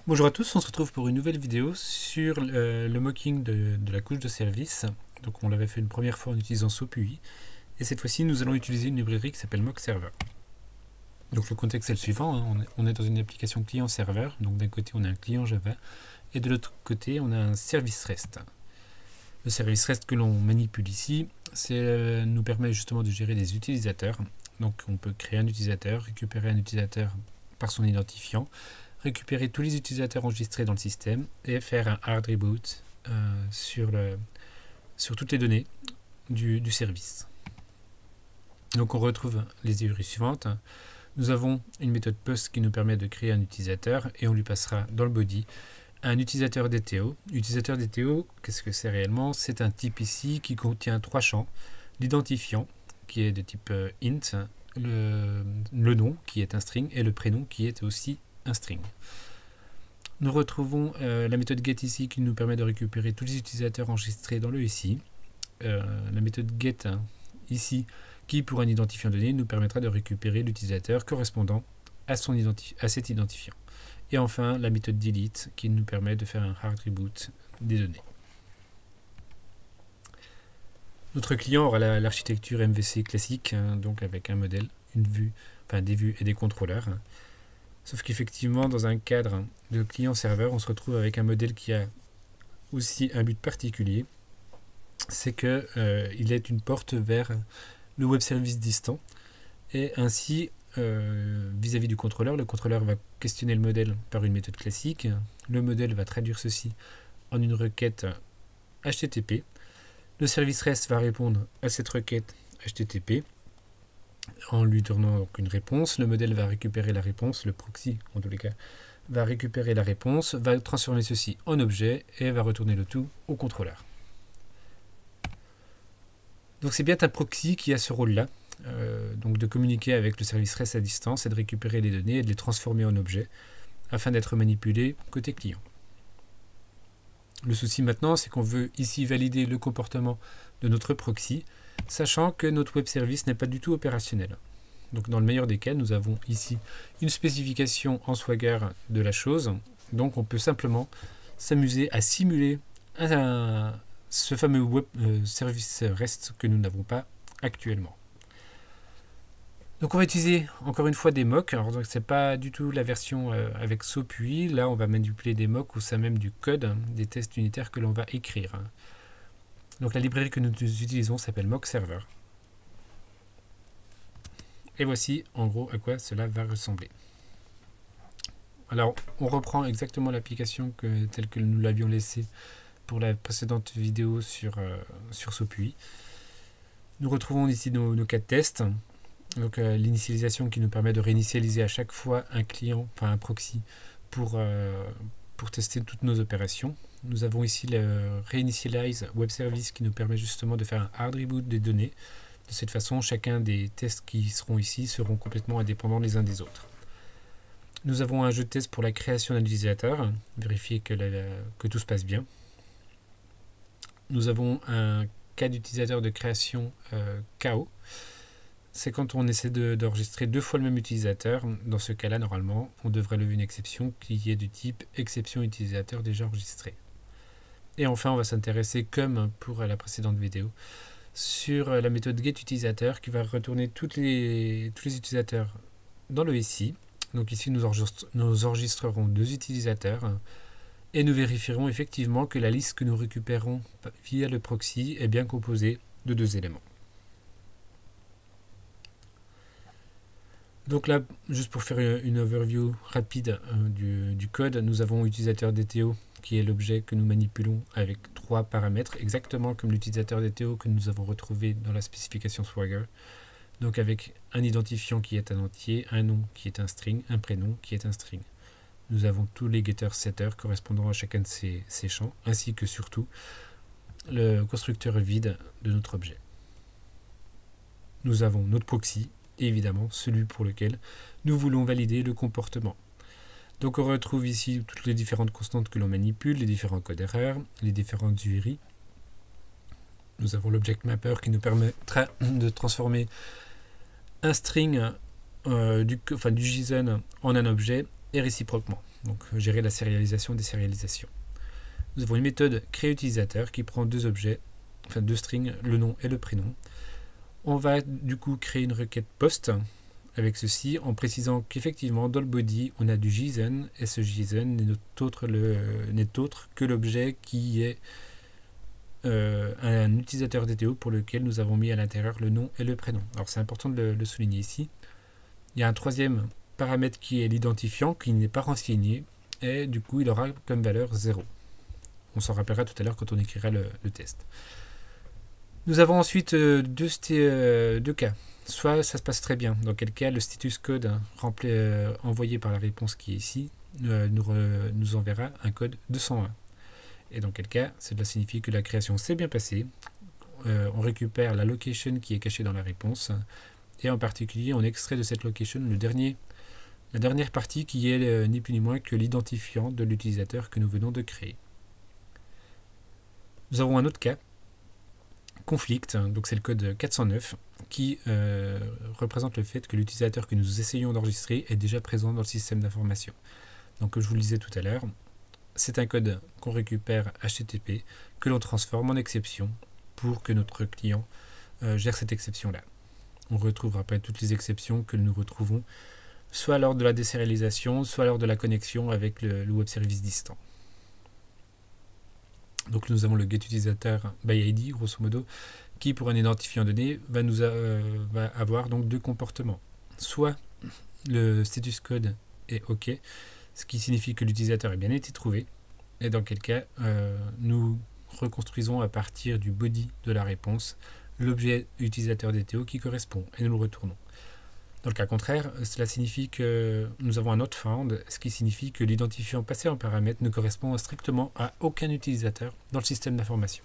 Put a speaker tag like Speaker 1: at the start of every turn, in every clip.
Speaker 1: Bonjour à tous, on se retrouve pour une nouvelle vidéo sur le mocking de la couche de service. Donc on l'avait fait une première fois en utilisant SOAP-UI et cette fois-ci nous allons utiliser une librairie qui s'appelle mockserver. Donc le contexte est le suivant, hein. On est dans une application client-serveur, donc d'un côté on a un client Java et de l'autre côté on a un service REST. Le service REST que l'on manipule ici, nous permet justement de gérer des utilisateurs. Donc on peut créer un utilisateur, récupérer un utilisateur par son identifiant, récupérer tous les utilisateurs enregistrés dans le système et faire un hard reboot sur toutes les données du service. Donc on retrouve les librairies suivantes. Nous avons une méthode post qui nous permet de créer un utilisateur et on lui passera dans le body un utilisateur DTO. Utilisateur DTO, qu'est-ce que c'est réellement? C'est un type ici qui contient trois champs. L'identifiant qui est de type int, le nom qui est un string et le prénom qui est aussi un string. Nous retrouvons la méthode get ici qui nous permet de récupérer tous les utilisateurs enregistrés dans le SI. La méthode get ici qui pour un identifiant donné nous permettra de récupérer l'utilisateur correspondant à cet identifiant. Et enfin la méthode delete qui nous permet de faire un hard reboot des données. Notre client aura l'architecture MVC classique, donc avec un modèle, une vue, enfin des vues et des contrôleurs. Sauf qu'effectivement, dans un cadre de client-serveur, on se retrouve avec un modèle qui a aussi un but particulier. C'est qu'il est une porte vers le web service distant. Et ainsi, vis-à-vis du contrôleur, le contrôleur va questionner le modèle par une méthode classique. Le modèle va traduire ceci en une requête HTTP. Le service REST va répondre à cette requête HTTP. En lui tournant donc une réponse, le modèle va récupérer la réponse, le proxy en tous les cas va récupérer la réponse, va transformer ceci en objet et va retourner le tout au contrôleur. Donc c'est bien un proxy qui a ce rôle-là, donc de communiquer avec le service REST à distance et de récupérer les données et de les transformer en objets afin d'être manipulés côté client. Le souci maintenant, c'est qu'on veut ici valider le comportement de notre proxy, sachant que notre web service n'est pas du tout opérationnel. Donc dans le meilleur des cas, nous avons ici une spécification en Swagger de la chose. Donc on peut simplement s'amuser à simuler ce fameux web service REST que nous n'avons pas actuellement. Donc on va utiliser encore une fois des mocks. Alors donc c'est pas du tout la version avec SOAP-UI. Là on va manipuler des mocks ou ça même du code, des tests unitaires que l'on va écrire. Donc la librairie que nous utilisons s'appelle mockserver. Et voici en gros à quoi cela va ressembler. Alors on reprend exactement l'application telle que nous l'avions laissée pour la précédente vidéo sur SOAP-UI. Nous retrouvons ici nos cas de test. Donc l'initialisation qui nous permet de réinitialiser à chaque fois un client, enfin un proxy pour tester toutes nos opérations. Nous avons ici le Reinitialize Web Service qui nous permet justement de faire un hard reboot des données. De cette façon, chacun des tests qui seront ici seront complètement indépendants les uns des autres. Nous avons un jeu de test pour la création d'un utilisateur, vérifier que tout se passe bien. Nous avons un cas d'utilisateur de création KO. C'est quand on essaie d'enregistrer deux fois le même utilisateur. Dans ce cas-là, normalement, on devrait lever une exception qui est du type exception utilisateur déjà enregistré. Et enfin, on va s'intéresser, comme pour la précédente vidéo, sur la méthode getUtilisateur qui va retourner tous les utilisateurs dans le SI. Donc ici, nous enregistrerons deux utilisateurs et nous vérifierons effectivement que la liste que nous récupérons via le proxy est bien composée de deux éléments. Donc là, juste pour faire une overview rapide du code, nous avons utilisateur DTO qui est l'objet que nous manipulons avec trois paramètres, exactement comme l'utilisateur DTO que nous avons retrouvé dans la spécification Swagger. Donc avec un identifiant qui est un entier, un nom qui est un string, un prénom qui est un string. Nous avons tous les getters setters correspondant à chacun de ces champs, ainsi que surtout le constructeur vide de notre objet. Nous avons notre proxy, et évidemment celui pour lequel nous voulons valider le comportement. Donc on retrouve ici toutes les différentes constantes que l'on manipule, les différents codes erreurs, les différentes URI. Nous avons l'object mapper qui nous permettra de transformer un string du JSON en un objet et réciproquement. donc gérer la sérialisation des sérialisations. Nous avons une méthode créer utilisateur qui prend deux objets, enfin deux strings, le nom et le prénom. On va du coup créer une requête post avec ceci en précisant qu'effectivement dans le body on a du JSON et ce JSON n'est autre que l'objet qui est un utilisateur DTO pour lequel nous avons mis à l'intérieur le nom et le prénom. Alors c'est important de le souligner ici. Il y a un troisième paramètre qui est l'identifiant qui n'est pas renseigné et du coup il aura comme valeur 0. On s'en rappellera tout à l'heure quand on écrira le test. Nous avons ensuite deux cas. Soit ça se passe très bien, dans quel cas le status code envoyé par la réponse qui est ici nous enverra un code 201. Et dans quel cas cela signifie que la création s'est bien passée. On récupère la location qui est cachée dans la réponse et en particulier on extrait de cette location la dernière partie qui est ni plus ni moins que l'identifiant de l'utilisateur que nous venons de créer. Nous avons un autre cas, conflict, donc c'est le code 409 qui représente le fait que l'utilisateur que nous essayons d'enregistrer est déjà présent dans le système d'information. Donc comme je vous le disais tout à l'heure, c'est un code qu'on récupère HTTP, que l'on transforme en exception pour que notre client gère cette exception-là. On retrouvera pas toutes les exceptions que nous retrouvons soit lors de la désérialisation, soit lors de la connexion avec le web service distant. Donc nous avons le getUtilisator by ID, grosso modo, qui pour un identifiant donné va avoir donc deux comportements. Soit le status code est OK, ce qui signifie que l'utilisateur a bien été trouvé, et dans quel cas nous reconstruisons à partir du body de la réponse l'objet utilisateur DTO qui correspond, et nous le retournons. Dans le cas contraire, cela signifie que nous avons un not found, ce qui signifie que l'identifiant passé en paramètre ne correspond strictement à aucun utilisateur dans le système d'information.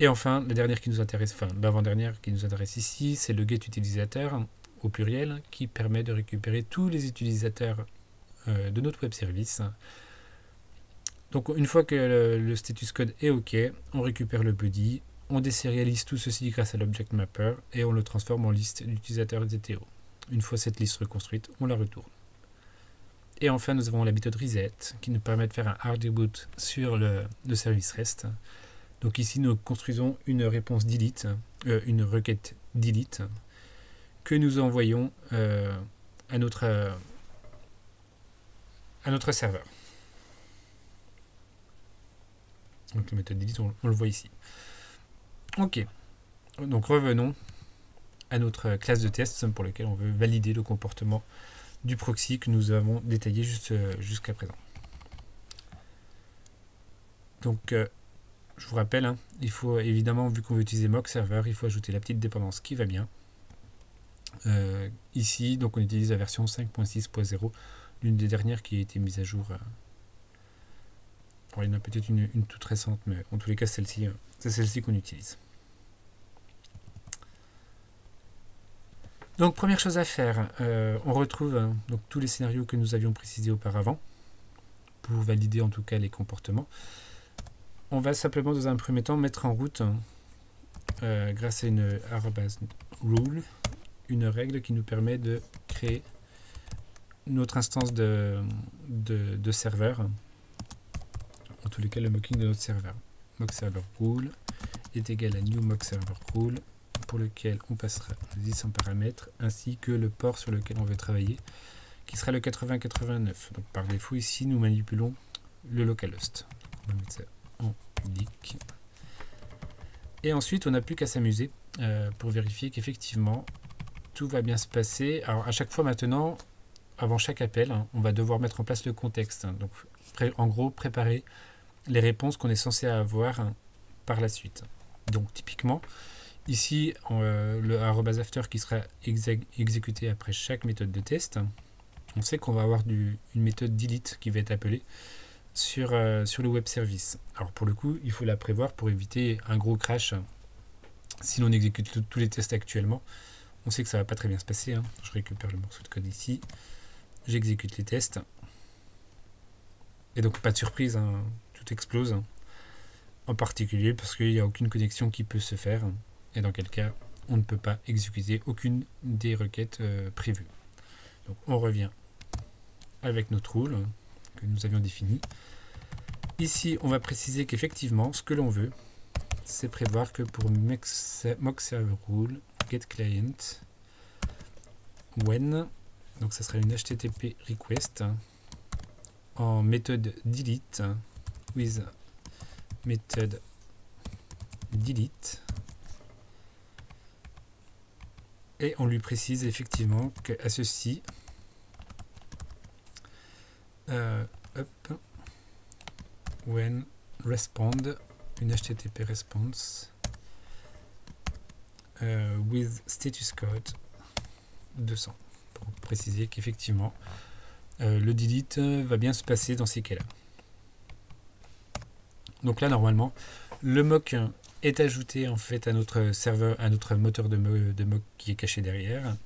Speaker 1: Et enfin, la dernière qui nous intéresse, enfin l'avant-dernière qui nous intéresse ici, c'est le getUtilisator au pluriel qui permet de récupérer tous les utilisateurs de notre web service. Donc une fois que le status code est OK, on récupère le body. On désérialise tout ceci grâce à l'Object Mapper et on le transforme en liste d'utilisateurs DTO. Une fois cette liste reconstruite, on la retourne. Et enfin, nous avons la méthode reset qui nous permet de faire un hard reboot sur le service REST. Donc ici, nous construisons une réponse delete, une requête delete que nous envoyons à notre serveur. Donc la méthode delete, on le voit ici. Ok, donc revenons à notre classe de test pour lequel on veut valider le comportement du proxy que nous avons détaillé jusqu'à présent. Donc je vous rappelle, il faut évidemment, vu qu'on veut utiliser mock server, il faut ajouter la petite dépendance qui va bien. Ici, donc on utilise la version 5.6.0, l'une des dernières qui a été mise à jour. Il y en a peut-être une toute récente, mais en tous les cas, c'est celle-ci qu'on utilise. Donc première chose à faire, on retrouve donc tous les scénarios que nous avions précisés auparavant pour valider en tout cas les comportements. On va simplement dans un premier temps mettre en route grâce à une @rule une règle qui nous permet de créer notre instance de serveur, en tous les cas le mocking de notre serveur. Mock server rule est égal à new mock server rule, pour lequel on passera 10 en paramètres, ainsi que le port sur lequel on veut travailler, qui sera le 8089. Donc par défaut, ici, nous manipulons le localhost. On va mettre ça en public. Et ensuite, on n'a plus qu'à s'amuser pour vérifier qu'effectivement, tout va bien se passer. Alors à chaque fois maintenant, avant chaque appel, on va devoir mettre en place le contexte. Donc en gros, préparer les réponses qu'on est censé avoir par la suite. Donc typiquement, ici, le @after qui sera exécuté après chaque méthode de test, on sait qu'on va avoir une méthode delete qui va être appelée sur le web service. Alors pour le coup, il faut la prévoir pour éviter un gros crash. Si l'on exécute tous les tests actuellement, on sait que ça va pas très bien se passer. Je récupère le morceau de code ici, j'exécute les tests. Et donc pas de surprise, tout explose. En particulier parce qu'il n'y a aucune connexion qui peut se faire. Et dans quel cas, on ne peut pas exécuter aucune des requêtes prévues. Donc on revient avec notre rule que nous avions défini. Ici, on va préciser qu'effectivement, ce que l'on veut, c'est prévoir que pour mock server rule get client when, donc ça sera une HTTP request en méthode delete with method delete, et on lui précise effectivement qu'à ceci when respond, une HTTP response with status code 200, pour préciser qu'effectivement le delete va bien se passer dans ces cas-là. Donc là, normalement, le mock est ajouté en fait à notre serveur, à notre moteur de mock qui est caché derrière,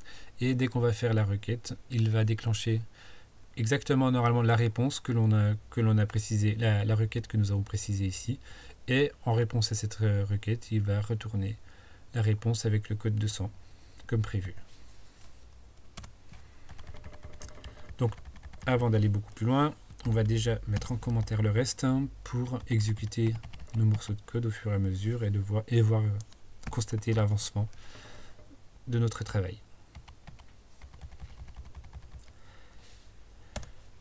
Speaker 1: et dès qu'on va faire la requête, il va déclencher exactement normalement la réponse que l'on a précisé, la requête que nous avons précisée ici, et en réponse à cette requête, il va retourner la réponse avec le code 200 comme prévu. Donc avant d'aller beaucoup plus loin, on va déjà mettre en commentaire le reste pour exécuter nos morceaux de code au fur et à mesure et voir constater l'avancement de notre travail.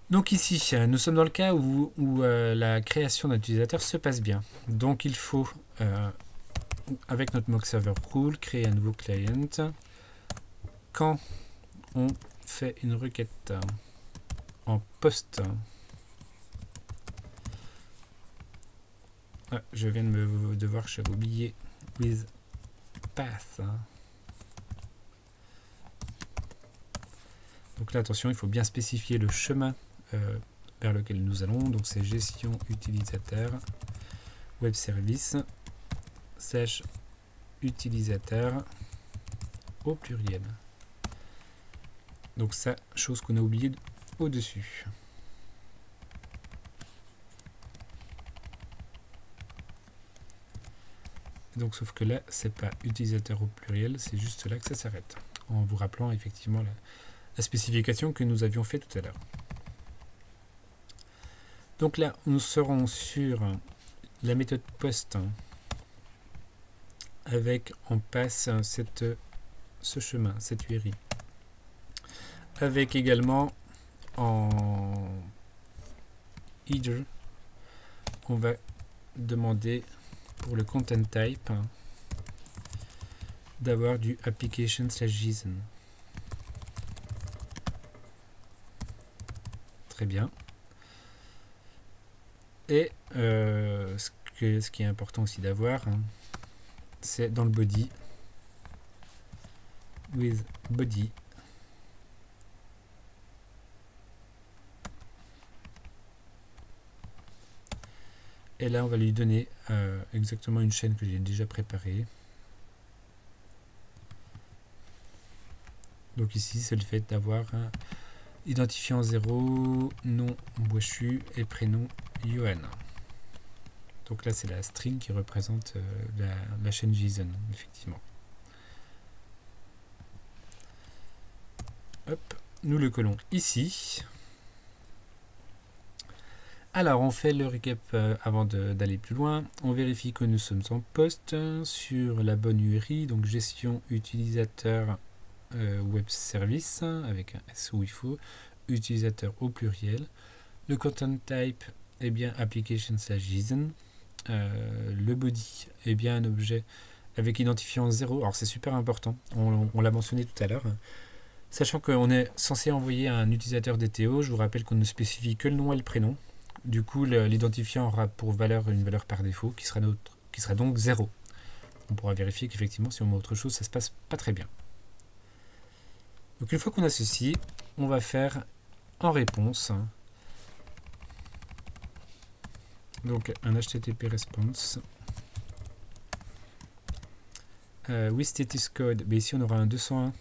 Speaker 1: Donc ici, nous sommes dans le cas où la création d'un utilisateur se passe bien. Donc il faut, avec notre mock server rule, créer un nouveau client. Quand on fait une requête en post, je viens de voir que j'avais oublié with path. Donc là, attention, il faut bien spécifier le chemin vers lequel nous allons. Donc c'est gestion utilisateur web service / utilisateur au pluriel. Donc ça, chose qu'on a oublié au-dessus. Donc sauf que là, c'est pas utilisateur au pluriel, c'est juste là que ça s'arrête. En vous rappelant effectivement la spécification que nous avions fait tout à l'heure. Donc là, nous serons sur la méthode post avec, on passe ce chemin, cette URI. Avec également en header, on va demander pour le content type d'avoir du application/JSON. Très bien. Et ce qui est important aussi d'avoir, c'est dans le body with body et là on va lui donner exactement une chaîne que j'ai déjà préparée. Donc ici c'est le fait d'avoir identifiant 0, nom Boischu et prénom Johan. Donc là c'est la string qui représente la chaîne JSON, effectivement. Hop, nous le collons ici. Alors on fait le récap avant d'aller plus loin. On vérifie que nous sommes en post sur la bonne URI, donc gestion utilisateur web service avec un S où il faut, utilisateur au pluriel. Le content type est bien application/JSON. Le body est bien un objet avec identifiant 0. Alors c'est super important, on l'a mentionné tout à l'heure. Sachant qu'on est censé envoyer un utilisateur DTO, je vous rappelle qu'on ne spécifie que le nom et le prénom. Du coup, l'identifiant aura pour valeur une valeur par défaut qui sera donc 0. On pourra vérifier qu'effectivement, si on met autre chose, ça se passe pas très bien. Donc une fois qu'on a ceci, on va faire en réponse donc un HTTP response with status code. Mais ici, on aura un 201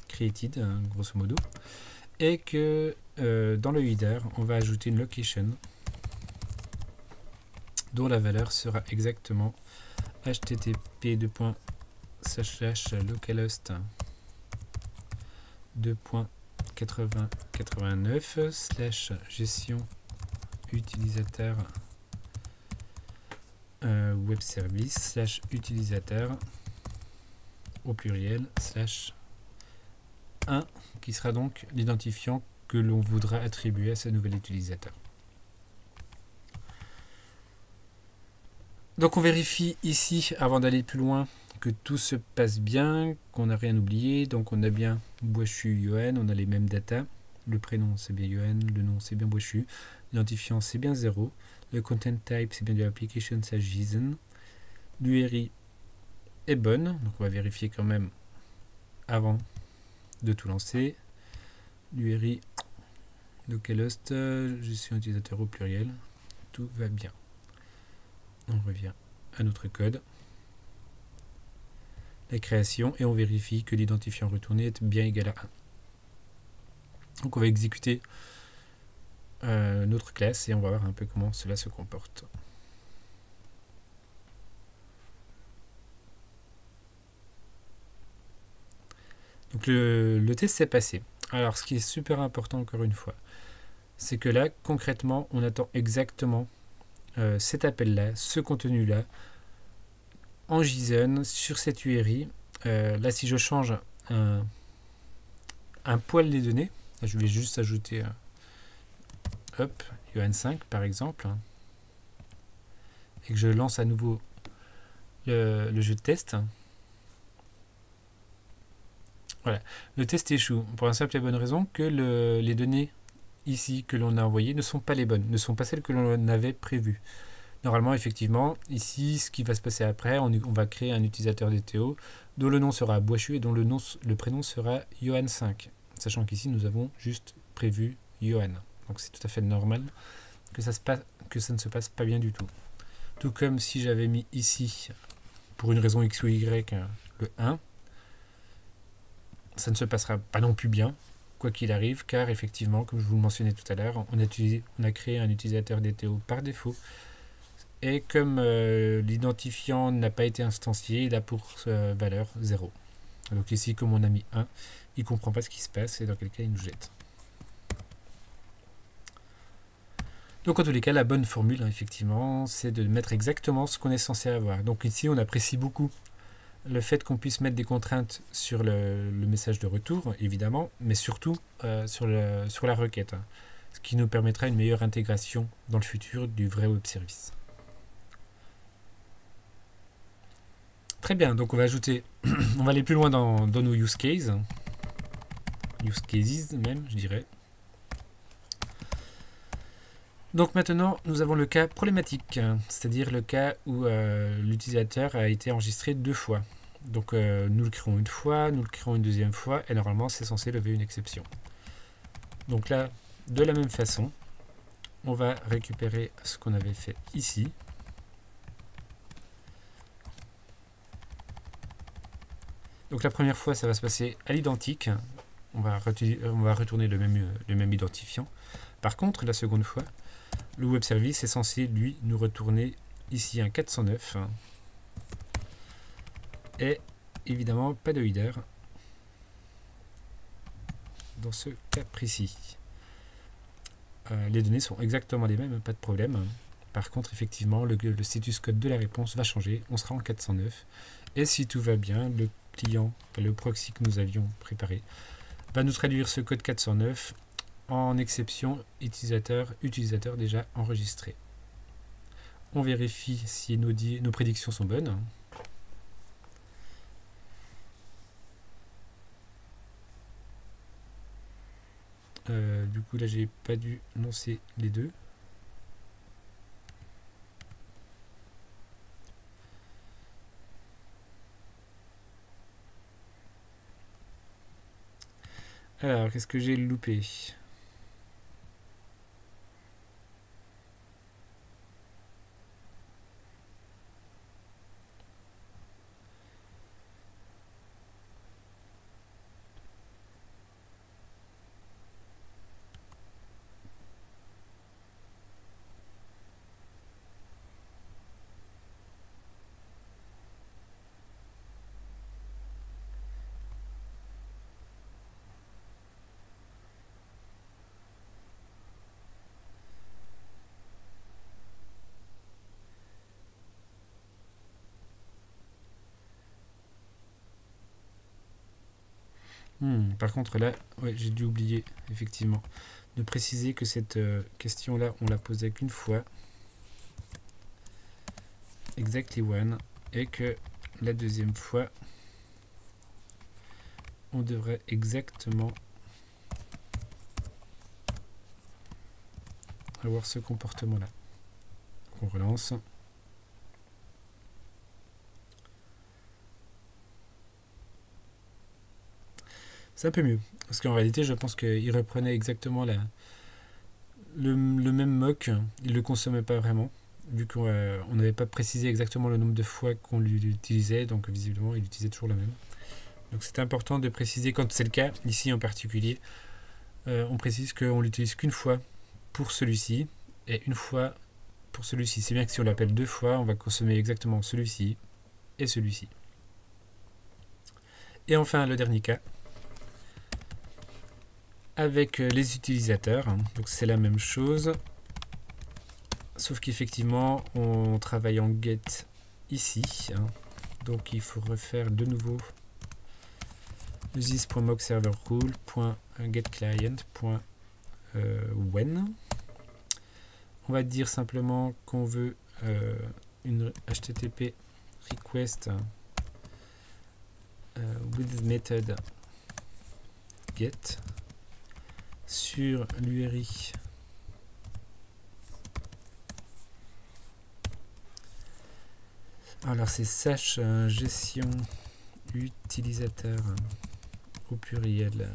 Speaker 1: created, grosso modo, et que dans le header, on va ajouter une location dont la valeur sera exactement http://localhost 2.1 8089 slash gestion utilisateur web service slash utilisateur au pluriel slash 1 qui sera donc l'identifiant que l'on voudra attribuer à ce nouvel utilisateur. Donc on vérifie ici avant d'aller plus loin que tout se passe bien, qu'on n'a rien oublié. Donc on a bien Boischu Yoann, on a les mêmes datas. Le prénom c'est bien Yoann, le nom c'est bien Boischu, l'identifiant c'est bien 0, le content type c'est bien de l'application JSON, l'URI est bonne, donc on va vérifier quand même avant de tout lancer. L'URI localhost, je suis un utilisateur au pluriel, tout va bien. On revient à notre code, la création, et on vérifie que l'identifiant retourné est bien égal à 1. Donc on va exécuter notre classe et on va voir un peu comment cela se comporte. Donc le test s'est passé. Alors ce qui est super important encore une fois, c'est que là concrètement on attend exactement cet appel-là, ce contenu-là, en JSON sur cette URI. Là si je change un poil des données, là, je vais juste ajouter hop, Yoann 5 par exemple, et que je lance à nouveau le jeu de test. Voilà, le test échoue pour la simple et bonne raison que les données ici que l'on a envoyées ne sont pas les bonnes, ne sont pas celles que l'on avait prévues. Normalement, effectivement, ici, ce qui va se passer après, on va créer un utilisateur DTO dont le nom sera Boischu et dont le prénom sera Yoann 5, sachant qu'ici, nous avons juste prévu Yoann. Donc c'est tout à fait normal que ça ne se passe pas bien du tout. Tout comme si j'avais mis ici, pour une raison X ou Y, le 1, ça ne se passera pas non plus bien, quoi qu'il arrive, car effectivement, comme je vous le mentionnais tout à l'heure, on a créé un utilisateur DTO par défaut, et comme l'identifiant n'a pas été instancié, il a pour valeur 0. Donc ici, comme on a mis 1, il ne comprend pas ce qui se passe, et dans quel cas il nous jette. Donc en tous les cas, la bonne formule, effectivement, c'est de mettre exactement ce qu'on est censé avoir. Donc ici, on apprécie beaucoup le fait qu'on puisse mettre des contraintes sur le message de retour, évidemment, mais surtout sur la requête, hein, ce qui nous permettra une meilleure intégration dans le futur du vrai web service. Très bien, donc on va ajouter, on va aller plus loin dans nos use cases même, je dirais. Donc maintenant, nous avons le cas problématique, c'est-à-dire le cas où l'utilisateur a été enregistré 2 fois. Donc nous le créons une fois, nous le créons une deuxième fois, et normalement c'est censé lever une exception. Donc là, de la même façon, on va récupérer ce qu'on avait fait ici. Donc la première fois, ça va se passer à l'identique. On va retourner le même identifiant. Par contre, la seconde fois, le web service est censé, lui, nous retourner ici un 409. Et évidemment, pas de header dans ce cas précis. Les données sont exactement les mêmes, pas de problème. Par contre, effectivement, le status code de la réponse va changer. On sera en 409. Et si tout va bien, le client, le proxy que nous avions préparé, va nous traduire ce code 409 en exception utilisateur déjà enregistré. On vérifie si nos prédictions sont bonnes. Du coup, là, j'ai pas dû lancer les deux. Alors, qu'est-ce que j'ai loupé ? Par contre là, ouais, j'ai dû oublier effectivement de préciser que cette question-là, on l'a posée qu'une fois, exactly one, et que la deuxième fois, on devrait exactement avoir ce comportement-là. On relance. C'est un peu mieux, parce qu'en réalité, je pense qu'il reprenait exactement le même mock, il ne le consommait pas vraiment, vu qu'on n'avait pas précisé exactement le nombre de fois qu'on l'utilisait, donc visiblement, il utilisait toujours le même. Donc c'est important de préciser quand c'est le cas, ici en particulier, on précise qu'on l'utilise qu'une fois pour celui-ci, et une fois pour celui-ci. C'est bien que si on l'appelle deux fois, on va consommer exactement celui-ci et celui-ci. Et enfin, le dernier cas, avec les utilisateurs, donc c'est la même chose, sauf qu'effectivement on travaille en get ici, donc il faut refaire de nouveau this.mockserverrule.getClient.when. On va dire simplement qu'on veut une HTTP request with method get sur l'URI alors c'est sache gestion utilisateur au pluriel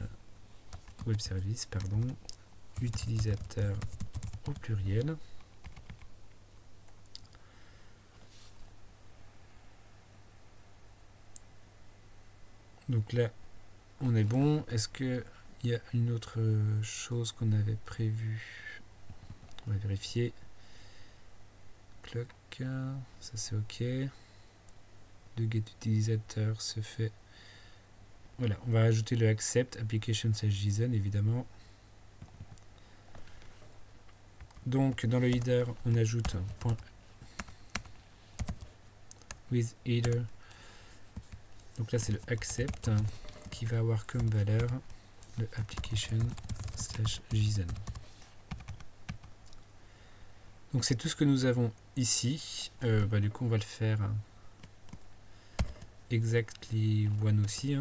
Speaker 1: web service, pardon, utilisateur au pluriel. Donc là on est bon. Est-ce que il y a une autre chose qu'on avait prévue? On va vérifier. Clock, ça c'est ok. Le get utilisateur se fait. Voilà, on va ajouter le accept application/json évidemment. Donc dans le header, on ajoute un point with header. Donc là c'est le accept qui va avoir comme valeur le application/json. Donc c'est tout ce que nous avons ici. Du coup on va le faire exactly one aussi.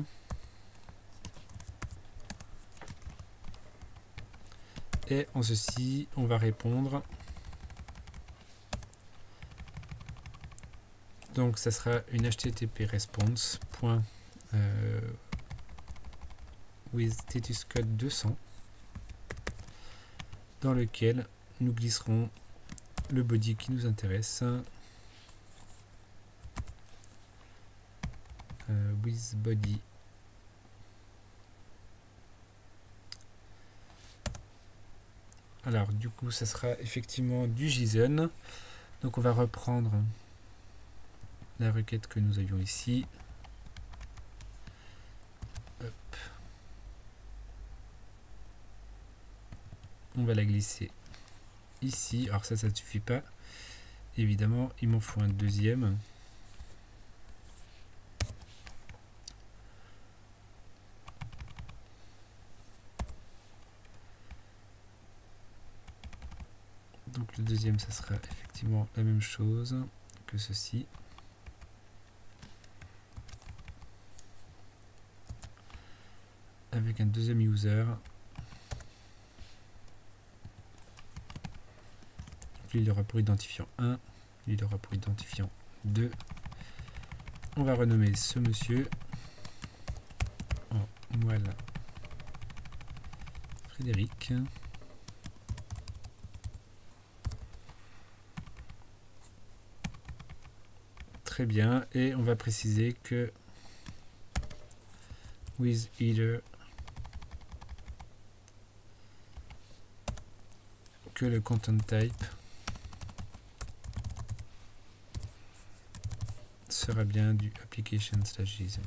Speaker 1: Et en ceci, on va répondre. Donc ça sera une HTTP response with status code 200 dans lequel nous glisserons le body qui nous intéresse, with body alors du coup ça sera effectivement du JSON. Donc on va reprendre la requête que nous avions ici. Hop. On va la glisser ici. Alors ça ne suffit pas. Évidemment, il m'en faut un deuxième. Donc le deuxième, ça sera effectivement la même chose que ceci. Avec un deuxième user. Lui, il aura pour identifiant 1. Lui, il aura pour identifiant 2. On va renommer ce monsieur en moelle Frédéric. Très bien. Et on va préciser que with header que le content type sera bien du application/json.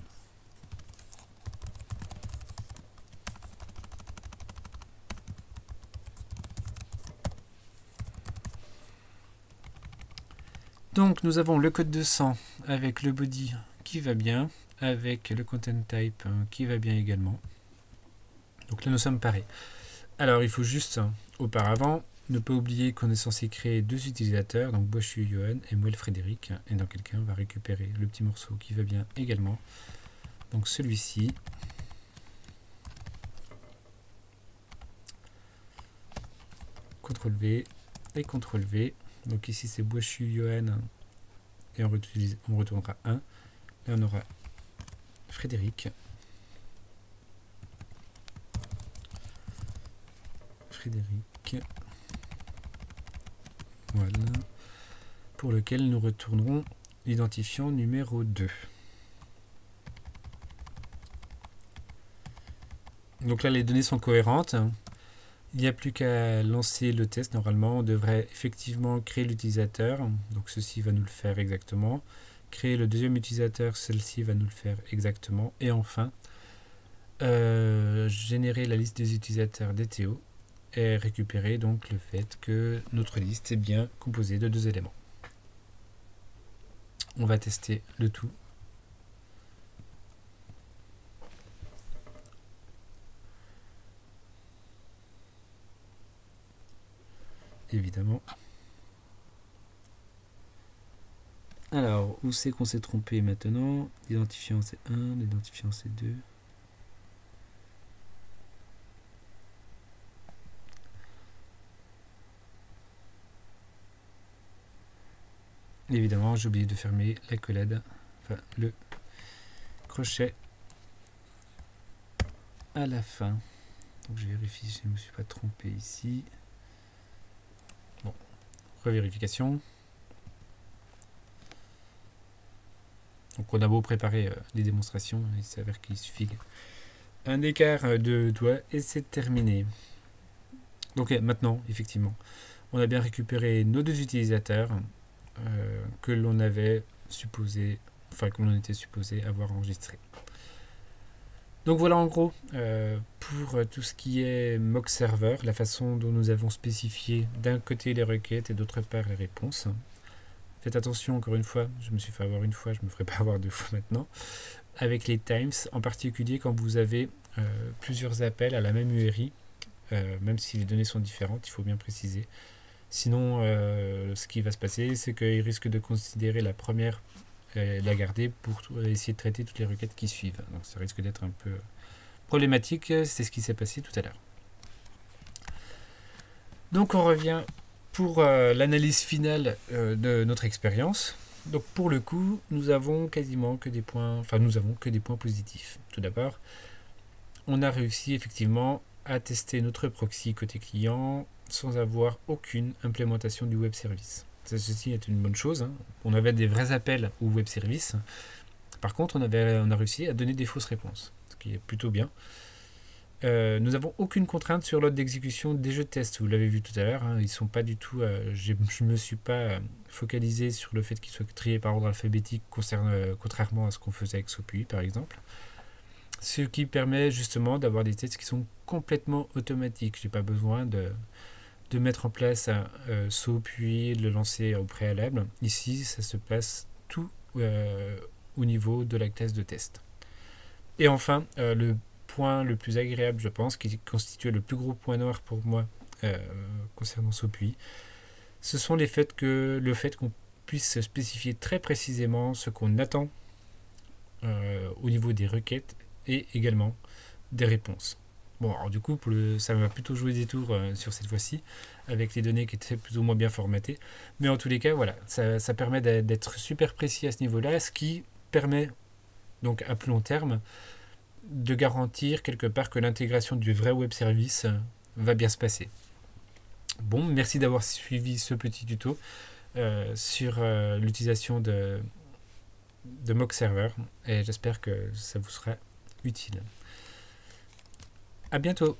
Speaker 1: Donc nous avons le code 200 avec le body qui va bien, avec le content type qui va bien également. Donc là, nous sommes parés. Alors, il faut juste, auparavant, ne pas oublier qu'on est censé créer 2 utilisateurs, donc Boischu Johan et Moël Frédéric, et dans quelqu'un on va récupérer le petit morceau qui va bien également. Donc celui-ci. CTRL V et CTRL V. Donc ici c'est Boischu Johan et on retournera 1. Là on aura Frédéric. Voilà. Pour lequel nous retournerons l'identifiant numéro 2. Donc là les données sont cohérentes. Il n'y a plus qu'à lancer le test. Normalement on devrait effectivement créer l'utilisateur. Donc ceci va nous le faire exactement. Créer le deuxième utilisateur, celle-ci va nous le faire exactement. Et enfin générer la liste des utilisateurs DTO. Et récupérer donc le fait que notre liste est bien composée de 2 éléments. On va tester le tout. Évidemment. Alors, où c'est qu'on s'est trompé maintenant? L'identifiant c'est 1, l'identifiant c'est 2. Évidemment, j'ai oublié de fermer l'accolade, enfin le crochet à la fin. Donc je vérifie si je ne me suis pas trompé ici. Bon, revérification. Donc on a beau préparer les démonstrations, il s'avère qu'il suffit un écart de doigts et c'est terminé. Donc maintenant, effectivement, on a bien récupéré nos 2 utilisateurs que l'on avait supposé, enfin que l'on était supposé avoir enregistré. Donc voilà en gros pour tout ce qui est mock server, la façon dont nous avons spécifié d'un côté les requêtes et d'autre part les réponses. Faites attention encore une fois, je me suis fait avoir une fois, je ne me ferai pas avoir 2 fois maintenant, avec les times, en particulier quand vous avez plusieurs appels à la même URI, même si les données sont différentes, il faut bien préciser. Sinon, ce qui va se passer, c'est qu'il risque de considérer la première et la garder pour essayer de traiter toutes les requêtes qui suivent. Donc ça risque d'être un peu problématique, c'est ce qui s'est passé tout à l'heure. Donc on revient pour l'analyse finale de notre expérience. Donc pour le coup, nous avons quasiment que des points, enfin nous avons que des points positifs. Tout d'abord, on a réussi effectivement à tester notre proxy côté client sans avoir aucune implémentation du web service. Ceci est une bonne chose. On avait des vrais appels au web service. Par contre, on a réussi à donner des fausses réponses, ce qui est plutôt bien. Nous n'avons aucune contrainte sur l'ordre d'exécution des jeux de test. Vous l'avez vu tout à l'heure, ils sont pas du tout. Je ne me suis pas focalisé sur le fait qu'ils soient triés par ordre alphabétique, contrairement à ce qu'on faisait avec SOPUI par exemple. Ce qui permet justement d'avoir des tests qui sont complètement automatiques. Je n'ai pas besoin de mettre en place un saut puis de le lancer au préalable. Ici, ça se passe tout au niveau de la classe de test. Et enfin, le point le plus agréable, je pense, qui constitue le plus gros point noir pour moi concernant SOPUI, ce sont le fait qu'on puisse spécifier très précisément ce qu'on attend au niveau des requêtes et également des réponses. Bon, alors du coup, ça m'a plutôt joué des tours sur cette fois-ci, avec les données qui étaient plus ou moins bien formatées. Mais en tous les cas, voilà, ça permet d'être super précis à ce niveau-là, ce qui permet, donc à plus long terme, de garantir quelque part que l'intégration du vrai web service va bien se passer. Bon, merci d'avoir suivi ce petit tuto sur l'utilisation de mock server, et j'espère que ça vous sera utile. À bientôt.